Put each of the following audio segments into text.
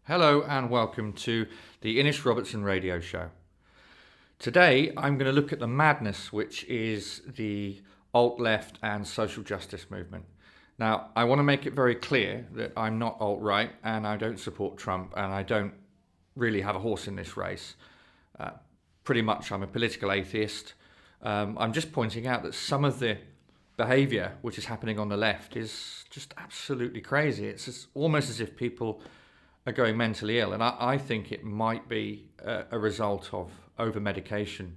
Hello and welcome to the Robertson radio show. Today I'm going to look at the madness which is the alt-left and social justice movement. Now, I want to make it very clear that I'm not alt-right and I don't support Trump and I don't really have a horse in this race. Pretty much I'm a political atheist. I'm just pointing out that some of the behaviour which is happening on the left is just absolutely crazy. It's almost as if people are going mentally ill, and I think it might be a result of over-medication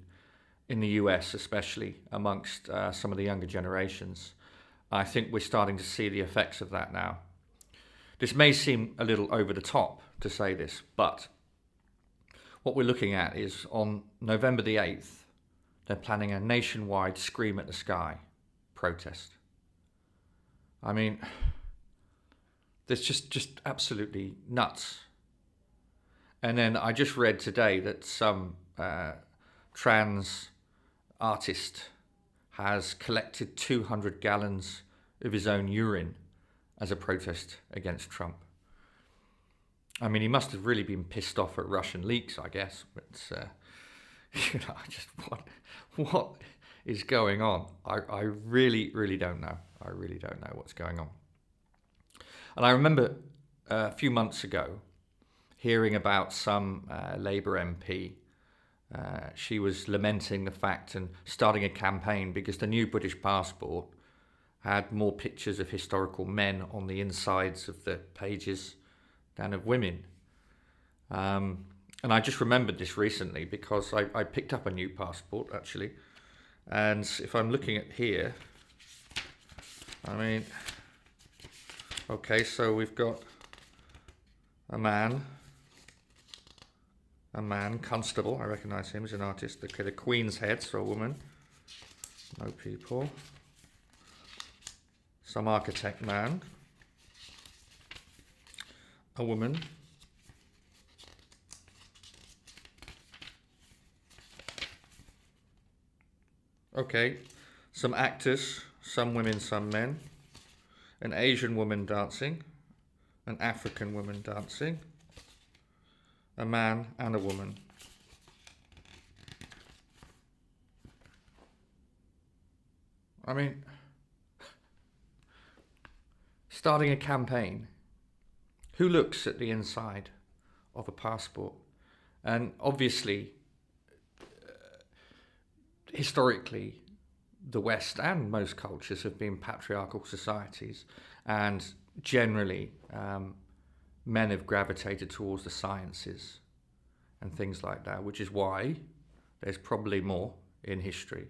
in the US, especially amongst some of the younger generations. I think we're starting to see the effects of that now. This may seem a little over the top to say this, but what we're looking at is on November the 8th, they're planning a nationwide Scream at the Sky protest. I mean, it's just absolutely nuts. And then I just read today that some trans artist has collected 200 gallons of his own urine as a protest against Trump. I mean, he must have really been pissed off at Russian leaks, I guess. But what is going on? I really don't know. I really don't know what's going on. And I remember a few months ago hearing about some Labour MP. She was lamenting the fact and starting a campaign because the new British passport had more pictures of historical men on the insides of the pages than of women. And I just remembered this recently because I picked up a new passport, actually. And if I'm looking at here, I mean, okay, so we've got a man, Constable, I recognise him as an artist. Okay, the Queen's Head, so a woman, no people. Some architect man, a woman. Okay, some actors, some women, some men. An Asian woman dancing, an African woman dancing, a man and a woman. I mean, starting a campaign. Who looks at the inside of a passport? And obviously, historically, the West and most cultures have been patriarchal societies, and generally men have gravitated towards the sciences and things like that, which is why there's probably more in history.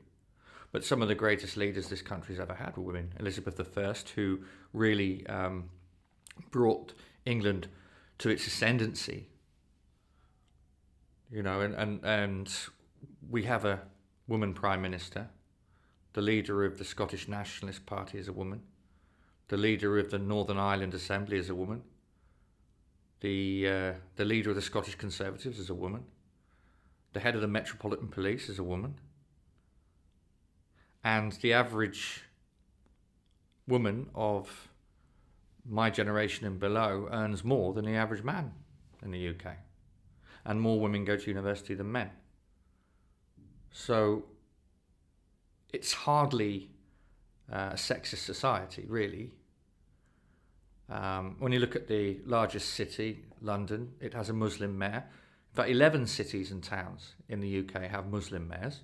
But some of the greatest leaders this country's ever had were women. Elizabeth I, who really brought England to its ascendancy, and we have a woman prime minister. The leader of the Scottish Nationalist Party is a woman. The leader of the Northern Ireland Assembly is a woman. The leader of the Scottish Conservatives is a woman. The head of the Metropolitan Police is a woman. And the average woman of my generation and below earns more than the average man in the UK. And more women go to university than men. So it's hardly a sexist society, really. When you look at the largest city, London, it has a Muslim mayor. In fact, 11 cities and towns in the UK have Muslim mayors.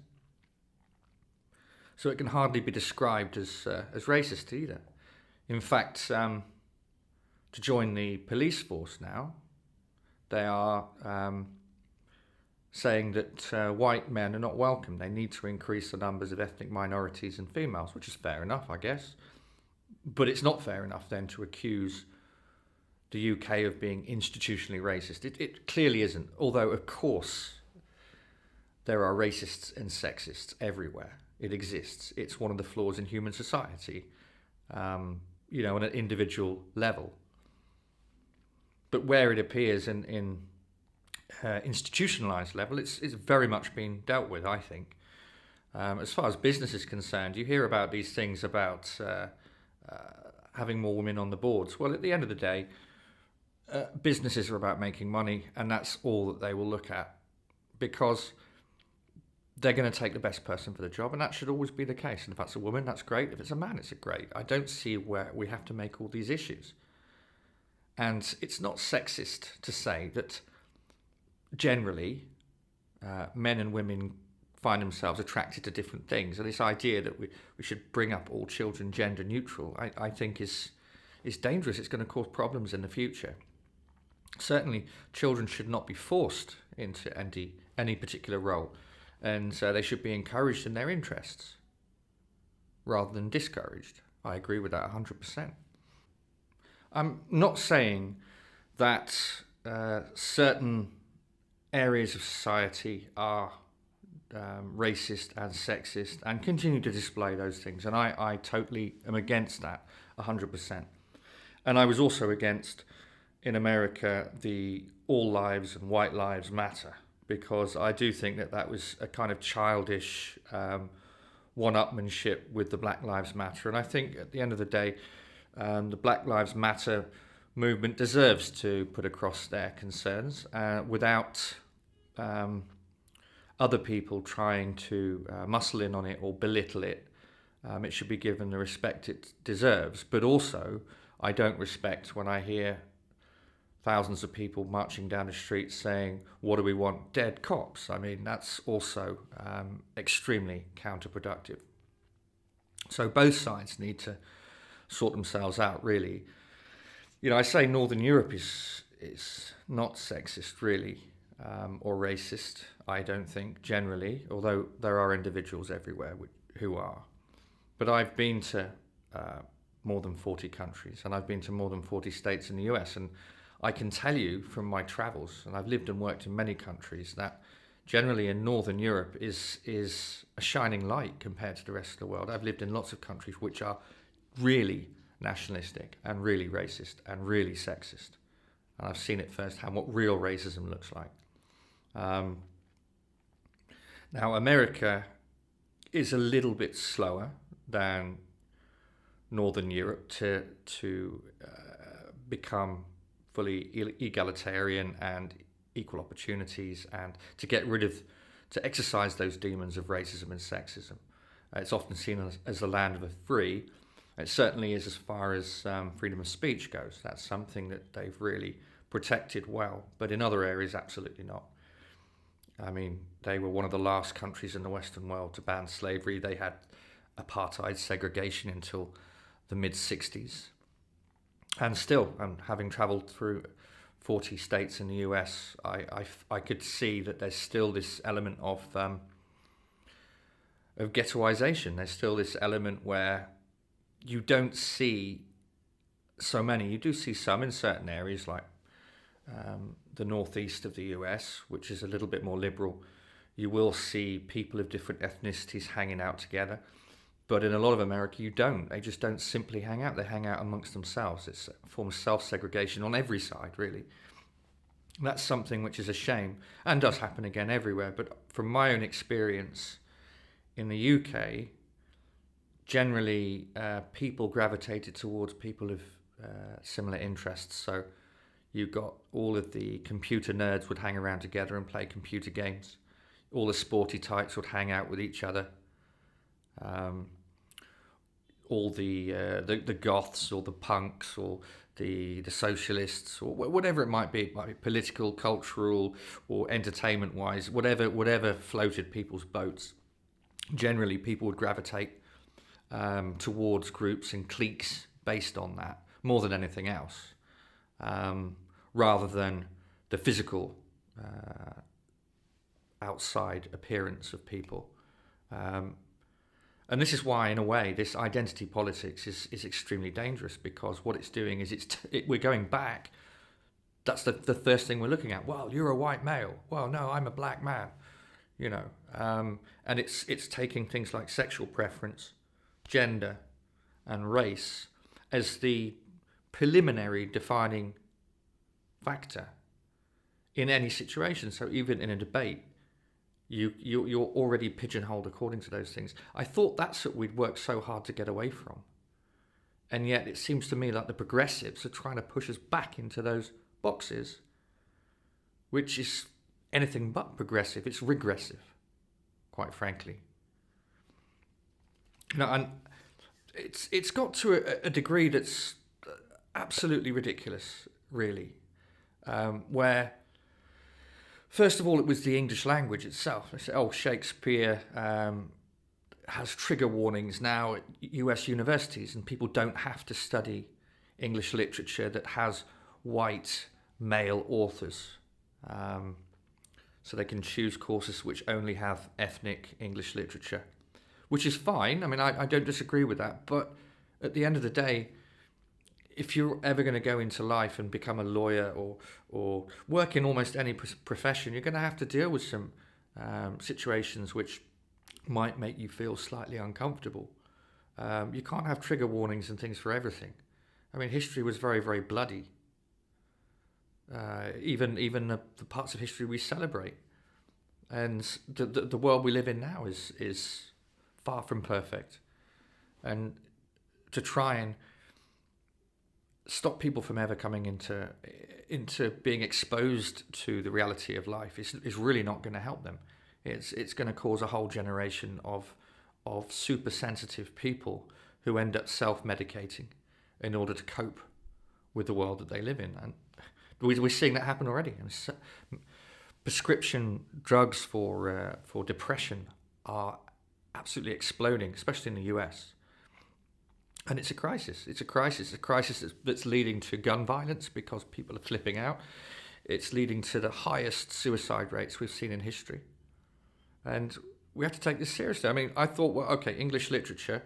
So it can hardly be described as racist either. In fact, to join the police force now, they are saying that white men are not welcome. They need to increase the numbers of ethnic minorities and females, which is fair enough, I guess. But it's not fair enough then to accuse the UK of being institutionally racist. It clearly isn't, although of course there are racists and sexists everywhere. It exists. It's one of the flaws in human society, on an individual level. But where it appears in institutionalized level, it's very much been dealt with, I think. As far as business is concerned, you hear about these things about having more women on the boards. Well, at the end of the day, businesses are about making money, and that's all that they will look at, because they're going to take the best person for the job, and that should always be the case. And if that's a woman, that's great. If it's a man, it's great. I don't see where we have to make all these issues. And it's not sexist to say that generally men and women find themselves attracted to different things. And this idea that we should bring up all children gender neutral, I think is dangerous. It's going to cause problems in the future. Certainly, children should not be forced into any particular role, and they should be encouraged in their interests rather than discouraged. I agree with that 100%. I'm not saying that certain areas of society are racist and sexist and continue to display those things, and I totally am against that 100%. And I was also against, in America, the all lives and white lives matter, because I do think that was a kind of childish one-upmanship with the Black Lives Matter. And I think at the end of the day, the Black Lives Matter movement deserves to put across their concerns without other people trying to muscle in on it or belittle it. It should be given the respect it deserves. But also, I don't respect when I hear thousands of people marching down the street saying, "What do we want? Dead cops." I mean, that's also extremely counterproductive. So both sides need to sort themselves out, really. You know, I say Northern Europe is not sexist, really, or racist, I don't think, generally, although there are individuals everywhere who are. But I've been to more than 40 countries, and I've been to more than 40 states in the US, and I can tell you from my travels, and I've lived and worked in many countries, that generally in Northern Europe is a shining light compared to the rest of the world. I've lived in lots of countries which are really nationalistic and really racist and really sexist. And I've seen it firsthand, what real racism looks like. Now, America is a little bit slower than Northern Europe to become fully egalitarian and equal opportunities, and to exercise those demons of racism and sexism. It's often seen as the land of the free. It certainly is as far as freedom of speech goes. That's something that they've really protected well, but in other areas, absolutely not. I mean, they were one of the last countries in the Western world to ban slavery. They had apartheid segregation until the mid-60s. And still, having travelled through 40 states in the US, I could see that there's still this element of ghettoization. There's still this element where you don't see so many. You do see some in certain areas, like the northeast of the US, which is a little bit more liberal. You will see people of different ethnicities hanging out together. But in a lot of America, you don't. They just don't simply hang out. They hang out amongst themselves. It's a form of self-segregation on every side, really. That's something which is a shame and does happen again everywhere. But from my own experience in the UK, generally people gravitated towards people of similar interests. So you got all of the computer nerds would hang around together and play computer games. All the sporty types would hang out with each other. All the goths or the punks or the socialists or whatever it might be political, cultural, or entertainment-wise, whatever floated people's boats. Generally, people would gravitate towards groups and cliques based on that more than anything else, rather than the physical outside appearance of people. And this is why, in a way, this identity politics is extremely dangerous, because what it's doing is we're going back. That's the first thing we're looking at. Well, you're a white male. Well, no, I'm a black man. You know, and it's taking things like sexual preference, gender, and race as the preliminary defining factor in any situation. So even in a debate, you're already pigeonholed according to those things. I thought that's what we'd worked so hard to get away from. And yet it seems to me like the progressives are trying to push us back into those boxes, which is anything but progressive. It's regressive, quite frankly. And it's got to a degree that's absolutely ridiculous, really, where, first of all, it was the English language itself. They say, oh, Shakespeare has trigger warnings now at US universities, and people don't have to study English literature that has white male authors. So they can choose courses which only have ethnic English literature, which is fine. I mean, I don't disagree with that. But at the end of the day, if you're ever going to go into life and become a lawyer or work in almost any profession, you're going to have to deal with some situations which might make you feel slightly uncomfortable. You can't have trigger warnings and things for everything. I mean, history was very, very bloody. Even the parts of history we celebrate, and the world we live in now is far from perfect. And to try and stop people from ever coming into being exposed to the reality of life is really not going to help them. It's going to cause a whole generation of super sensitive people who end up self-medicating in order to cope with the world that they live in. And we're seeing that happen already. Prescription drugs for depression are absolutely exploding, especially in the US. And it's a crisis. It's a crisis that's leading to gun violence because people are flipping out. It's leading to the highest suicide rates we've seen in history. And we have to take this seriously. I mean, I thought, well, okay, English literature,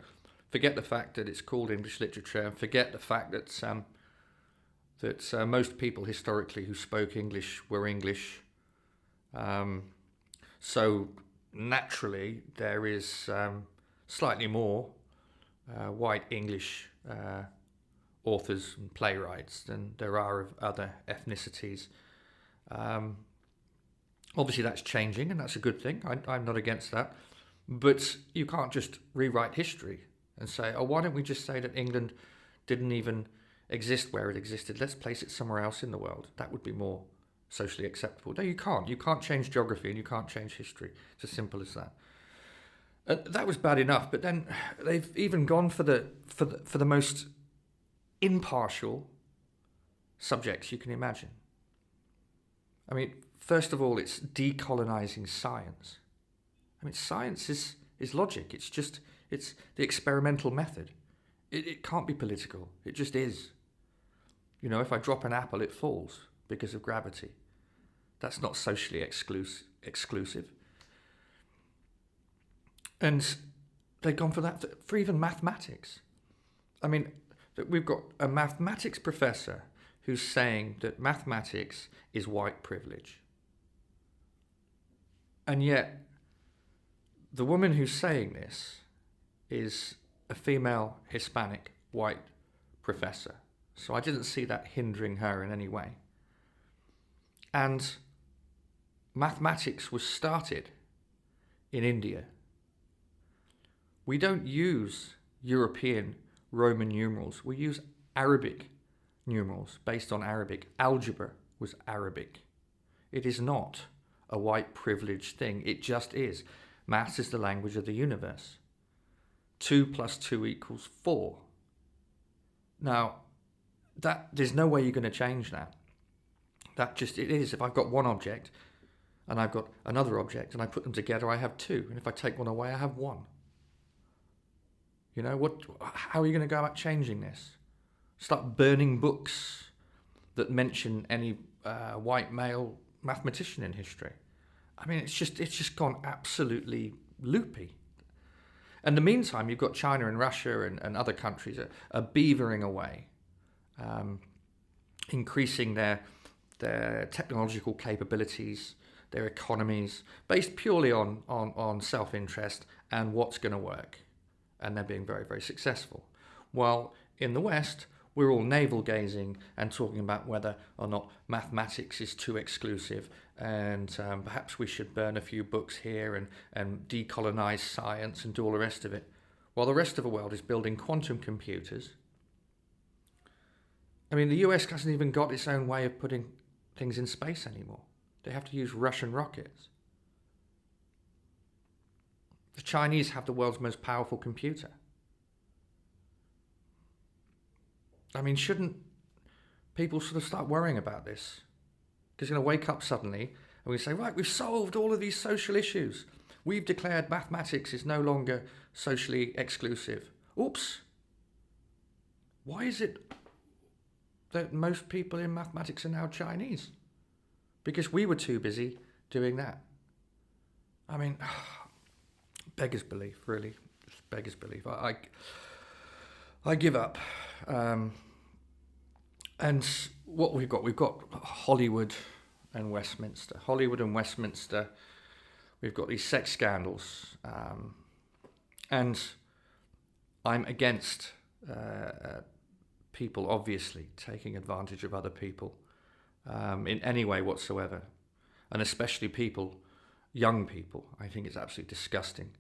forget the fact that it's called English literature, and forget the fact that most people historically who spoke English were English. So naturally, there is slightly more white English authors and playwrights than there are of other ethnicities. Obviously, that's changing, and that's a good thing. I'm not against that. But you can't just rewrite history and say, oh, why don't we just say that England didn't even exist where it existed? Let's place it somewhere else in the world. That would be more socially acceptable. No, you can't. You can't change geography, and you can't change history. It's as simple as that. That was bad enough, but then they've even gone for the most impartial subjects you can imagine. I mean, first of all, it's decolonizing science. I mean, science is logic. It's the experimental method. It can't be political. It just is. You know, if I drop an apple, it falls because of gravity. That's not socially exclusive. And they've gone for that for even mathematics. I mean, we've got a mathematics professor who's saying that mathematics is white privilege. And yet, the woman who's saying this is a female Hispanic white professor. So I didn't see that hindering her in any way. And mathematics was started in India. We don't use European Roman numerals. We use Arabic numerals based on Arabic. Algebra was Arabic. It is not a white privileged thing. It just is. Maths is the language of the universe. 2 + 2 = 4. Now, there's no way you're going to change that. It is. If I've got one object and I've got another object and I put them together, I have 2. And if I take one away, I have 1. You know, how are you going to go about changing this? Start burning books that mention any white male mathematician in history. I mean, it's just gone absolutely loopy. In the meantime, you've got China and Russia and other countries are beavering away, increasing their technological capabilities, their economies, based purely on self-interest and what's going to work. And they're being very, very successful. While in the West, we're all navel-gazing and talking about whether or not mathematics is too exclusive, and perhaps we should burn a few books here and decolonize science and do all the rest of it. While the rest of the world is building quantum computers I mean, the US hasn't even got its own way of putting things in space anymore. They have to use Russian rockets. The Chinese have the world's most powerful computer. I mean, shouldn't people sort of start worrying about this? Because you're going to wake up suddenly and we say, right, we've solved all of these social issues. We've declared mathematics is no longer socially exclusive. Oops. Why is it that most people in mathematics are now Chinese? Because we were too busy doing that. I mean, beggars belief, really. Just beggars belief. I give up. And what we've got Hollywood and Westminster. Hollywood and Westminster, we've got these sex scandals. And I'm against people, obviously, taking advantage of other people in any way whatsoever. And especially people, young people. I think it's absolutely disgusting.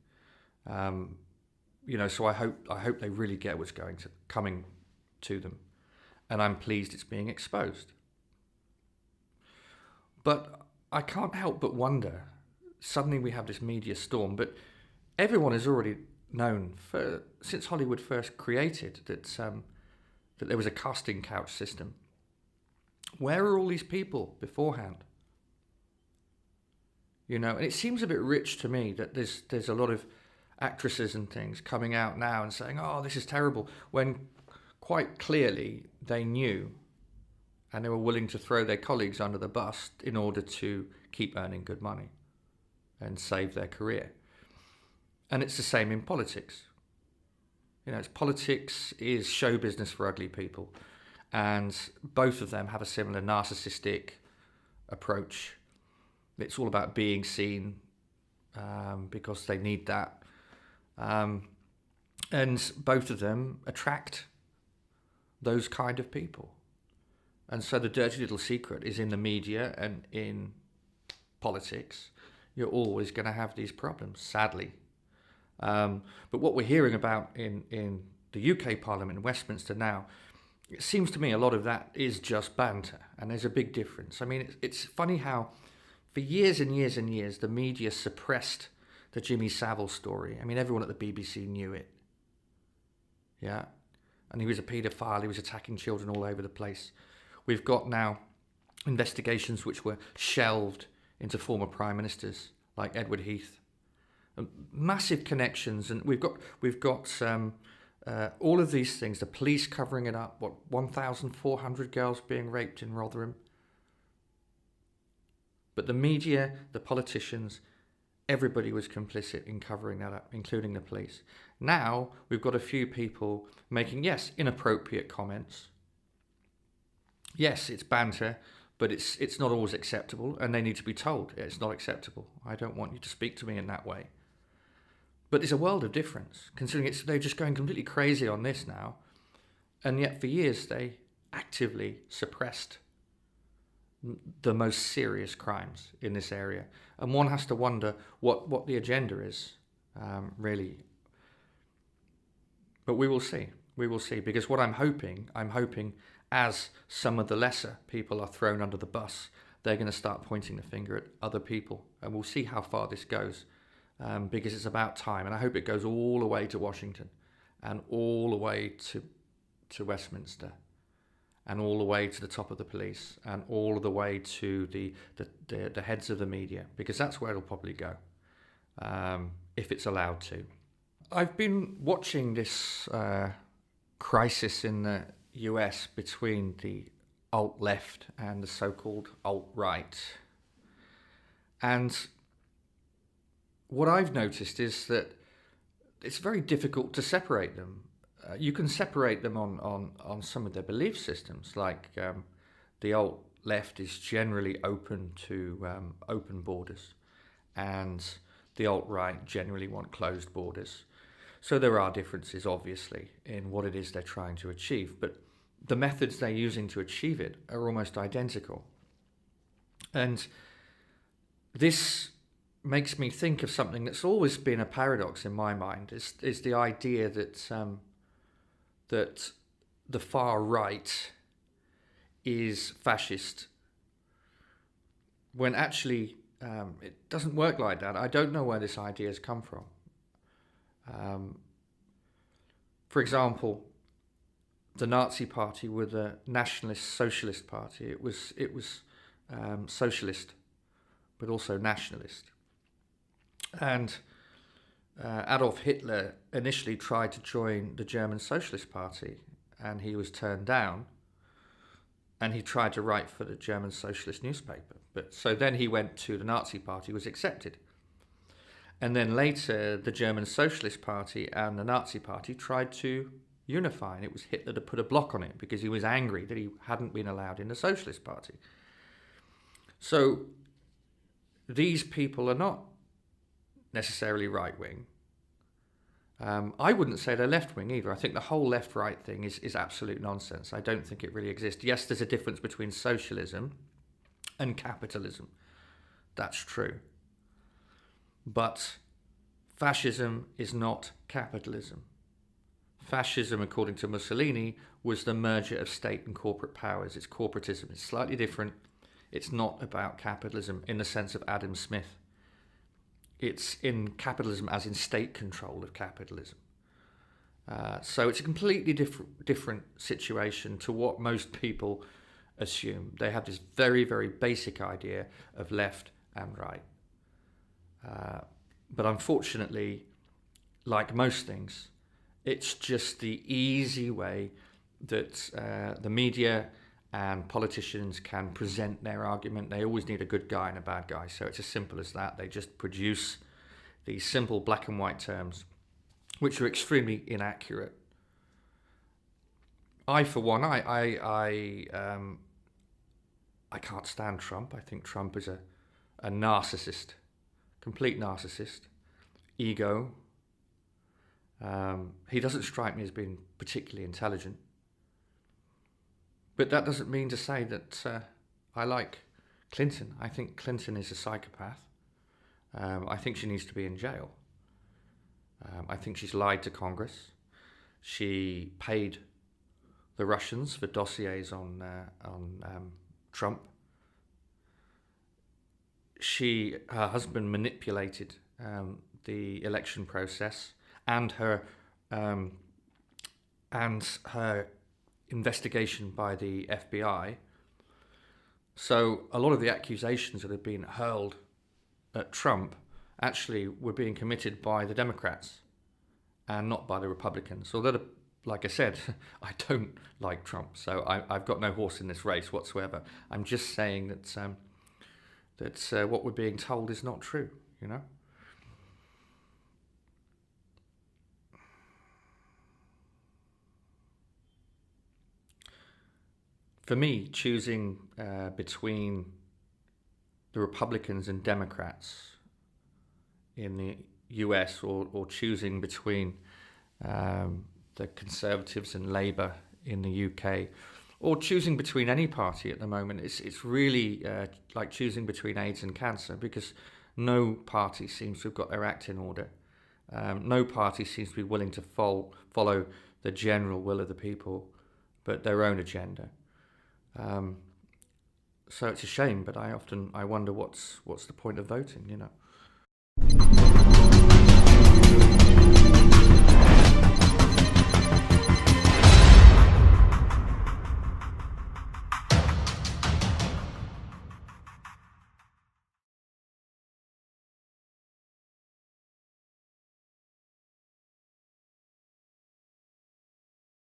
So I hope they really get what's coming to them. And I'm pleased it's being exposed. But I can't help but wonder, suddenly we have this media storm, but everyone has already known since Hollywood first created that there was a casting couch system. Where are all these people beforehand? And it seems a bit rich to me that there's a lot of actresses and things coming out now and saying, oh, this is terrible, when quite clearly they knew and they were willing to throw their colleagues under the bus in order to keep earning good money and save their career. And it's the same in politics. Politics is show business for ugly people. And both of them have a similar narcissistic approach. It's all about being seen because they need that. And both of them attract those kind of people. And so the dirty little secret is in the media and in politics. You're always going to have these problems, sadly. But what we're hearing about in the UK Parliament in Westminster now, it seems to me a lot of that is just banter, and there's a big difference. I mean, it's funny how for years and years and years the media suppressed the Jimmy Savile story. I mean, everyone at the BBC knew it. Yeah. And he was a paedophile, he was attacking children all over the place. We've got now investigations which were shelved into former prime ministers like Edward Heath. Massive connections, and we've got all of these things. The police covering it up. 1,400 girls being raped in Rotherham. But the media, the politicians, everybody was complicit in covering that up, including the police. Now we've got a few people making, yes, inappropriate comments. Yes, it's banter, but it's not always acceptable, and they need to be told it's not acceptable. I don't want you to speak to me in that way. But there's a world of difference, considering they're just going completely crazy on this now, and yet for years they actively suppressed the most serious crimes in this area. And one has to wonder what the agenda is, really. But we will see. We will see. Because what I'm hoping as some of the lesser people are thrown under the bus, they're going to start pointing the finger at other people. And we'll see how far this goes, because it's about time. And I hope it goes all the way to Washington and all the way to Westminster and all the way to the top of the police and all the way to the heads of the media, because that's where it'll probably go, if it's allowed to. I've been watching this crisis in the US between the alt-left and the so-called alt-right. And what I've noticed is that it's very difficult to separate them. You can separate them on some of their belief systems, like the alt-left is generally open to open borders, and the alt-right generally want closed borders. So there are differences, obviously, in what it is they're trying to achieve, but the methods they're using to achieve it are almost identical. And this makes me think of something that's always been a paradox in my mind, is the idea that that the far right is fascist, when actually it doesn't work like that. I don't know where this idea has come from. For example, the Nazi Party were the Nationalist Socialist Party. It was socialist, but also nationalist. And Adolf Hitler initially tried to join the German Socialist Party, and he was turned down. And he tried to write for the German Socialist newspaper. But so then he went to the Nazi Party, was accepted. And then later, the German Socialist Party and the Nazi Party tried to unify, and it was Hitler that put a block on it because he was angry that he hadn't been allowed in the Socialist Party. So these people are not necessarily right-wing. I wouldn't say they're left-wing either. I think the whole left-right thing is absolute nonsense. I don't think it really exists. Yes, there's a difference between socialism and capitalism. That's true. But fascism is not capitalism. Fascism, according to Mussolini, was the merger of state and corporate powers. It's corporatism. It's slightly different. It's not about capitalism in the sense of Adam Smith. It's in capitalism as in state control of capitalism. So it's a completely different situation to what most people assume. They have this very, very basic idea of left and right. But unfortunately, like most things, it's just the easy way that the media and politicians can present their argument. They always need a good guy and a bad guy. So it's as simple as that. They just produce these simple black and white terms, which are extremely inaccurate. I, for one, I can't stand Trump. I think Trump is a narcissist, complete narcissist, ego. He doesn't strike me as being particularly intelligent. But that doesn't mean to say that I like Clinton. I think Clinton is a psychopath. I think she needs to be in jail. I think she's lied to Congress. She paid the Russians for dossiers on Trump. Her husband manipulated the election process and her investigation by the FBI. So a lot of the accusations that had been hurled at Trump actually were being committed by the Democrats and not by the Republicans. Although, like I said, I don't like Trump, so I've got no horse in this race whatsoever. I'm just saying that what we're being told is not true, you know? For me, choosing between the Republicans and Democrats in the US or choosing between the Conservatives and Labour in the UK, or choosing between any party at the moment, it's really like choosing between AIDS and cancer, because no party seems to have got their act in order. No party seems to be willing to follow the general will of the people, but their own agenda. So it's a shame, but I wonder what's the point of voting, you know.